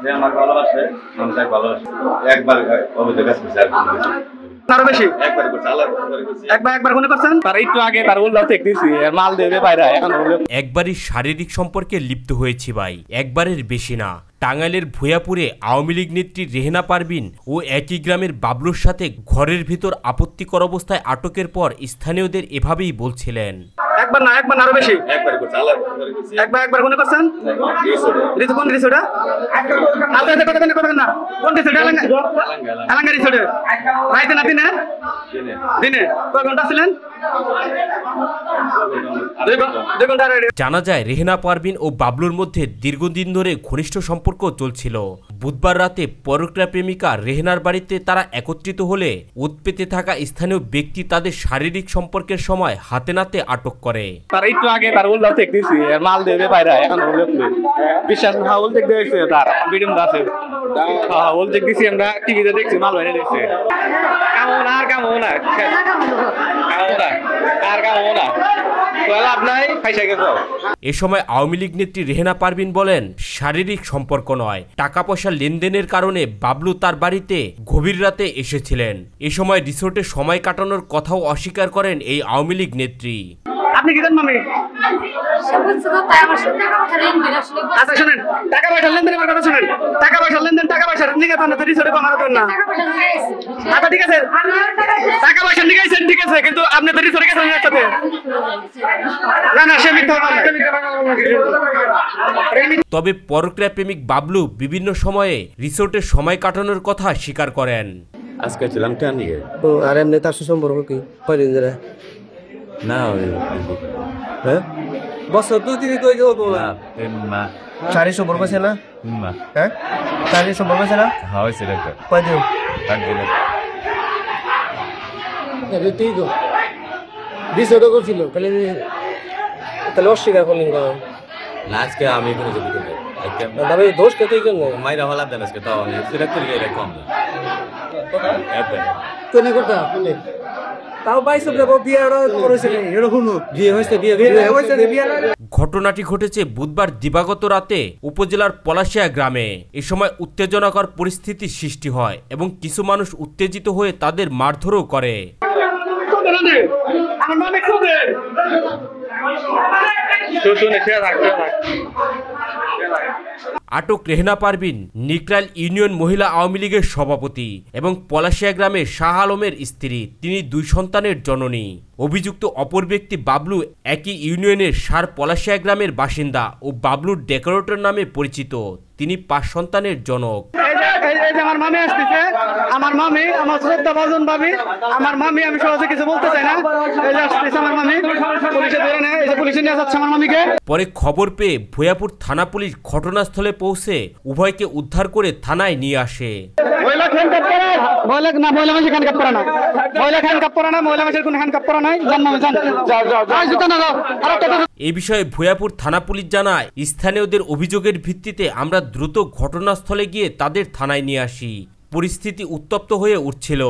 যে আমার ভালোবাসে আমি তাকে ভালোবাসি। একবার অভিযোগ আছে আরো বেশি একবার করছে আল্লাহর করে করছে একবার মনে করছেন তার একটু আগে তার উল্লাহ চেক দিছি মাল দেবে বাইরে এখন একবারই শারীরিক সম্পর্কে লিপ্ত হয়েছি ভাই, একবারের বেশি না। টাঙ্গাইলের ভূয়াপুরে আওয়ামী লীগ নেত্রী রেহেনা পারভিন ও একই গ্রামের বাবলুর সাথে ঘরের ভিতর আপত্তিকর অবস্থায় আটকের পর স্থানীয়দের এভাবেই বলছিলেন। একবার না আরো বেশি একবার করছে আল্লাহর করে করছে একবার মনে করছেন কোন রিসোর্ট আচ্ছা কথা না কোন রিসোর্ট এলাঙ্গা রিসোর্টে রাইতে না দিনে কয় ঘন্টা ছিলেন? 2 ঘন্টা। জানা যায় রেহেনা পারভিন ও বাবলুর মধ্যে দীর্ঘদিন ধরে ঘনিষ্ঠ সম্পর্ক চলছিল। বুধবার রাতে পরকীয়া প্রেমিকা রেহেনার বাড়িতে তারা একত্রিত হলে উৎপেতে থাকা স্থানীয় ব্যক্তি তাদের শারীরিক সম্পর্কের সময় হাতে নাতে আটক করে। তার একটু আগে তার উল্লাহ চেক দিছি মাল দেবে বাইরে এখন বিশ্বাস না উল চেক দিয়েছে তার ভিডিও আছে উল চেক দিছি আমরা টিভিতে দেখছি মাল বাইরে দিয়েছে কামো না এ সময় আওয়ামী লীগ নেত্রী রেহেনা পারভিন বলেন, শারীরিক সম্পর্ক নয়, টাকা পয়সা লেনদেনের কারণে বাবলু তার বাড়িতে গভীর রাতে এসেছিলেন। এ সময় রিসোর্টে সময় কাটানোর কথাও অস্বীকার করেন এই আওয়ামী লীগ নেত্রী। আপনি কি জানেন মামি? আচ্ছা শুনেন, টাকা পয়সা লেনদেনের কথা শুনেন। টাকা পয়সা লেনদেন টাকা পয়সা নিকে তো না রিসোর্টে বানাতো না। আচ্ছা ঠিক আছে, টাকা পয়সা নিকেছেন ঠিক আছে, কিন্তু আপনি তো রিসোর্টে গেছেন একসাথে। না সে মিথ্যা বলে। তবে পরকীয়া প্রেমিক বাবলু বিভিন্ন সময়ে রিসোর্টে সময় কাটানোর কথা স্বীকার করেন। আজকে ছিলাম টানিয়ে ও আর এমনি তার সম্পর্ক কি কয়দিন ধরে? না হ্যাঁ বছর 2-3 কই যাবো না না শারীরিক সম্পর্ক আছে না? না হ্যাঁ শারীরিক সম্পর্ক আছে না? হয়েছে একটা কয়দিন? একদিন তুই তো রিসোর্টও করছিল তাহলে অস্বীকার করলেন কেন? আজকে আমি কোনো ছবি করি তবে দোষ কেতই কেন মাইরা হলাম দেন আজকে তাও সেটা করি এটা কম না কেন করতা তাও বাইসব দেবো বিয়ে করেছে এরকম বিয়ে হয়েছে বিয়ে ঘটনাটি ঘটেছে বুধবার দিবাগত রাতে উপজেলার পলাশিয়া গ্রামে। এ সময় উত্তেজনাকর পরিস্থিতির সৃষ্টি হয় এবং কিছু মানুষ উত্তেজিত হয়ে তাদের মারধরও করে। আটক রেহেনা পারভিন নিকরাইল ইউনিয়ন মহিলা আওয়ামী লীগের সভাপতি এবং পলাশিয়া গ্রামের শাহ আলমের স্ত্রী। তিনি 2 সন্তানের জননী। অভিযুক্ত অপর ব্যক্তি বাবলু একই ইউনিয়নের সার পলাশিয়া গ্রামের বাসিন্দা ও বাবলুর ডেকোরেটর নামে পরিচিত। তিনি 5 সন্তানের জনক। আমার মামি আসতেছে, আমার মামি আমার শ্রদ্ধাভাজন ভাবি, আমার মামি আমি সহজে কিছু বলতে চাই না। এই যে আসতেছে আমার মামি, পুলিশে ধরে নেয়, এই যে পুলিশে নিয়ে যাচ্ছে আমার মামিকে। পরে খবর পেয়ে ভূয়াপুর থানা পুলিশ ঘটনাস্থলে পৌঁছে উভয়কে উদ্ধার করে থানায় নিয়ে আসে। এই বিষয়ে ভূয়াপুর থানা পুলিশ জানায়, স্থানীয়দের অভিযোগের ভিত্তিতে আমরা দ্রুত ঘটনাস্থলে গিয়ে তাদের থানায় নিয়ে আসি। পরিস্থিতি উত্তপ্ত হয়ে উঠছিল।